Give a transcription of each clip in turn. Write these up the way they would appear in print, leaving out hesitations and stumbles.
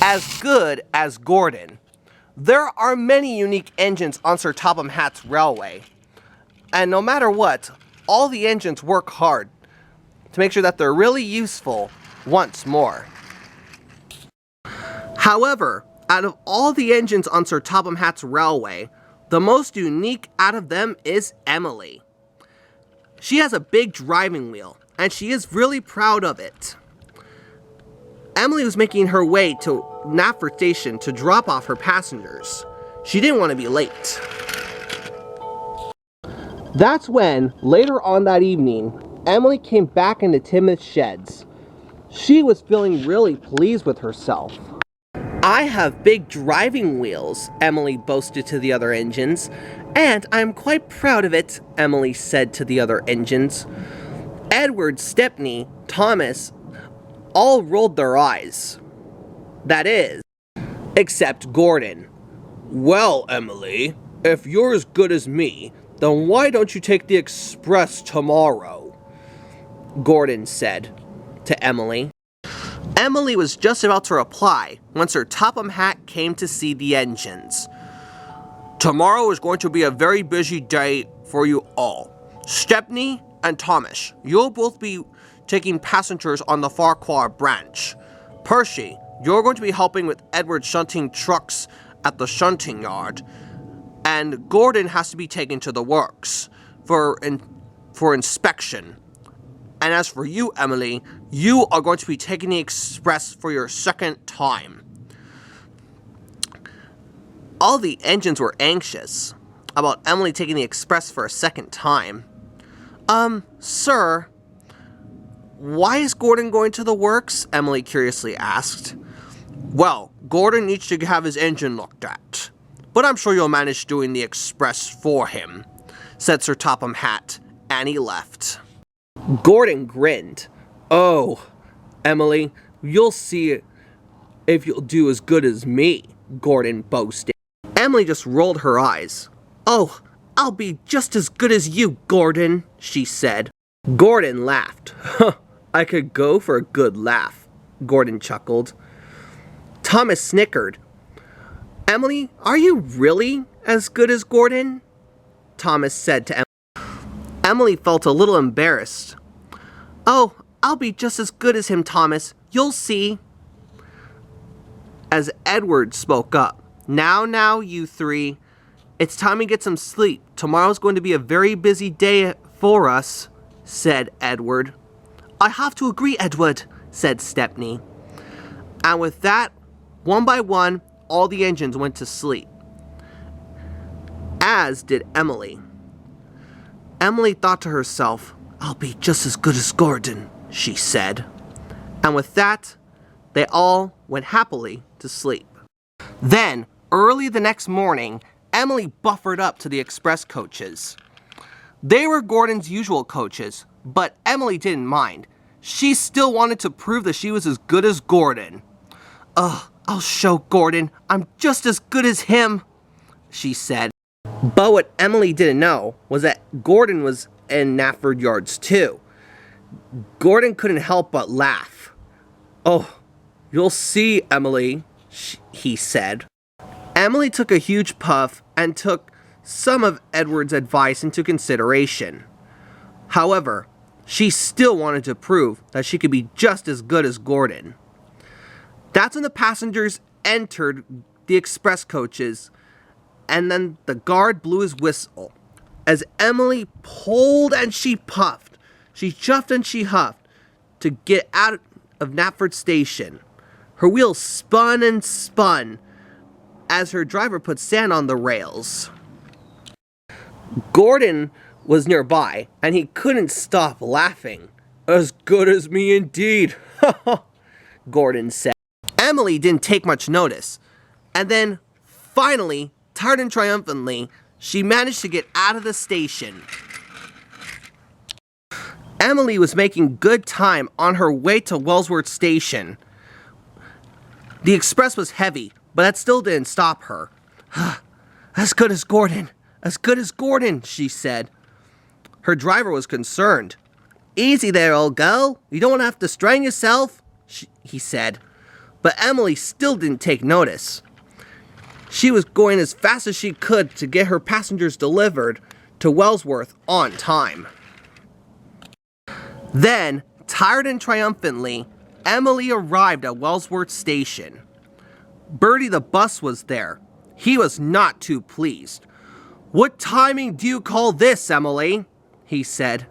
as good as Gordon. There are many unique engines on Sir Topham Hatt's railway, and no matter what, all the engines work hard to make sure that they're really useful once more. However, out of all the engines on Sir Topham Hatt's railway, the most unique out of them is Emily. She has a big driving wheel, and she is really proud of it. Emily was making her way to Knapford Station to drop off her passengers. She didn't want to be late. That's when, later on that evening, Emily came back into Tim's sheds. She was feeling really pleased with herself. "I have big driving wheels," Emily boasted to the other engines, "and I'm quite proud of it," Emily said to the other engines. Edward, Stepney, Thomas all rolled their eyes. That is, except Gordon. "Well, Emily, if you're as good as me, then why don't you take the express tomorrow?" Gordon said to Emily. Emily was just about to reply when Sir Topham Hatt came to see the engines. "Tomorrow is going to be a very busy day for you all. Stepney and Thomas, you'll both be taking passengers on the Farquhar branch. Percy, you're going to be helping with Edward shunting trucks at the shunting yard. And Gordon has to be taken to the works for inspection. And as for you, Emily, you are going to be taking the express for your second time." All the engines were anxious about Emily taking the express for a second time. Sir, why is Gordon going to the works?" Emily curiously asked. "Well, Gordon needs to have his engine looked at, but I'm sure you'll manage doing the express for him," said Sir Topham Hatt, and he left. Gordon grinned. "Oh, Emily, you'll see if you'll do as good as me," Gordon boasted. Emily just rolled her eyes. "Oh, I'll be just as good as you, Gordon," she said. Gordon laughed. "I could go for a good laugh," Gordon chuckled. Thomas snickered. "Emily, are you really as good as Gordon?" Thomas said to Emily. Emily felt a little embarrassed. "Oh, I'll be just as good as him, Thomas. You'll see." As Edward spoke up, Now, you three. It's time we get some sleep. Tomorrow's going to be a very busy day for us," said Edward. "I have to agree, Edward," said Stepney. And with that, one by one, all the engines went to sleep. As did Emily. Emily thought to herself, "I'll be just as good as Gordon," she said. And with that, they all went happily to sleep. Then, early the next morning, Emily buffered up to the express coaches. They were Gordon's usual coaches, but Emily didn't mind. She still wanted to prove that she was as good as Gordon. I'll show Gordon I'm just as good as him," she said. But what Emily didn't know was that Gordon was in Knapford Yards too. Gordon couldn't help but laugh. "Oh, you'll see, Emily," he said. Emily took a huge puff and took some of Edward's advice into consideration. However, she still wanted to prove that she could be just as good as Gordon. That's when the passengers entered the express coaches, and then the guard blew his whistle. As Emily pulled and she puffed, she chuffed and she huffed to get out of Knapford Station. Her wheels spun and spun as her driver put sand on the rails. Gordon was nearby, and he couldn't stop laughing. "As good as me indeed," Gordon said. Emily didn't take much notice, and then, finally, tired and triumphantly, she managed to get out of the station. Emily was making good time on her way to Wellsworth Station. The express was heavy, but that still didn't stop her. "As good as Gordon, as good as Gordon," she said. Her driver was concerned. "Easy there, old girl. You don't have to strain yourself," he said. But Emily still didn't take notice. She was going as fast as she could to get her passengers delivered to Wellsworth on time. Then, tired and triumphantly, Emily arrived at Wellsworth Station. Bertie the bus was there. He was not too pleased. "What timing do you call this, Emily?" he said.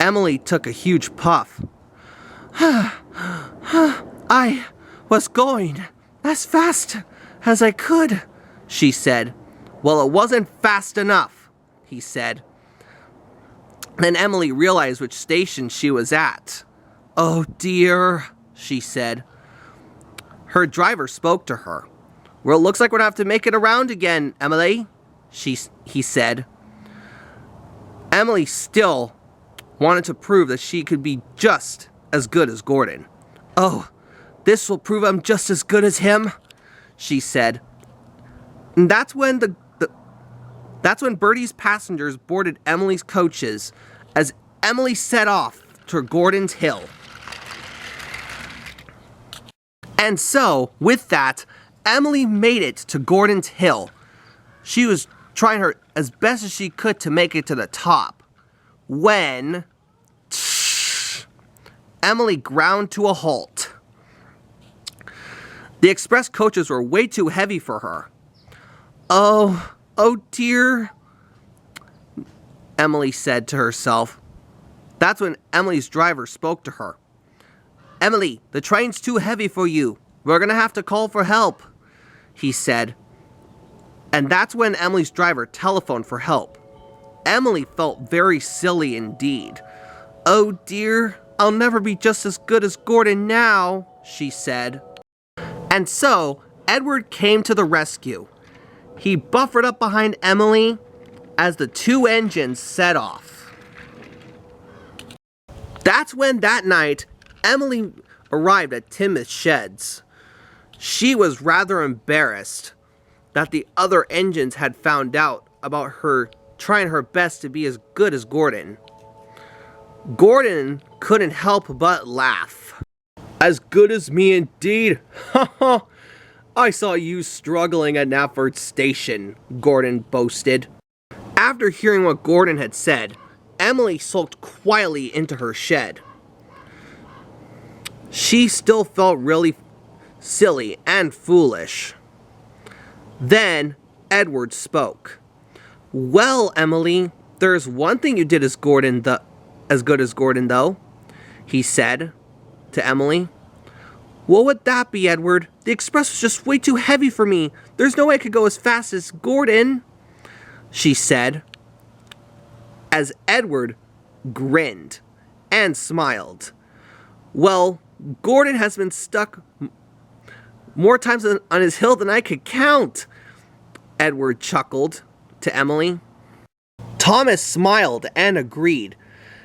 Emily took a huge puff. "I was going as fast as I could," she said. "Well, it wasn't fast enough," he said. Then Emily realized which station she was at. "Oh dear," she said. Her driver spoke to her. "Well, it looks like we're going to have to make it around again, Emily," he said. Emily still wanted to prove that she could be just as good as Gordon. "Oh, this will prove I'm just as good as him," she said. And that's when Bertie's passengers boarded Emily's coaches as Emily set off to Gordon's Hill. And so, with that, Emily made it to Gordon's Hill. She was trying her as best as she could to make it to the top, when Emily ground to a halt. The express coaches were way too heavy for her. Oh dear," Emily said to herself. That's when Emily's driver spoke to her. "Emily, the train's too heavy for you. We're gonna have to call for help," he said. And that's when Emily's driver telephoned for help. Emily felt very silly indeed. "Oh dear, I'll never be just as good as Gordon now," she said. And so, Edward came to the rescue. He buffered up behind Emily as the two engines set off. That's when that night, Emily arrived at Tim's sheds. She was rather embarrassed that the other engines had found out about her trying her best to be as good as Gordon. Gordon couldn't help but laugh. "As good as me indeed. Ha! I saw you struggling at Knapford Station," Gordon boasted. After hearing what Gordon had said, Emily sulked quietly into her shed. She still felt really silly and foolish. Then Edward spoke. "Well, Emily, there's one thing you did as good as Gordon, though," he said to Emily. "What would that be, Edward? The express was just way too heavy for me. There's no way I could go as fast as Gordon," she said, as Edward grinned and smiled. "Well, Gordon has been stuck more times on his hill than I could count," Edward chuckled to Emily. Thomas smiled and agreed.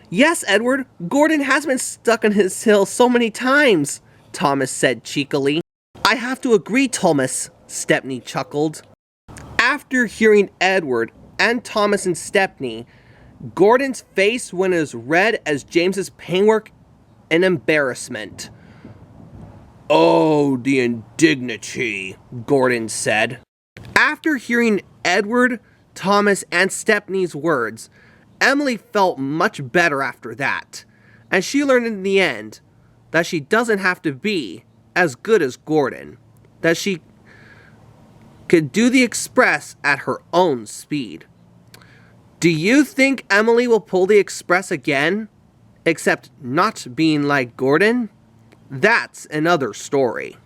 "Yes, Edward, Gordon has been stuck on his hill so many times," Thomas said cheekily. "I have to agree, Thomas," Stepney chuckled. After hearing Edward and Thomas and Stepney, Gordon's face went as red as James's paintwork in embarrassment. "Oh, the indignity," Gordon said. After hearing Edward, Thomas, and Stepney's words, Emily felt much better after that, and she learned in the end that she doesn't have to be as good as Gordon, that she could do the express at her own speed. Do you think Emily will pull the express again, except not being like Gordon? That's another story.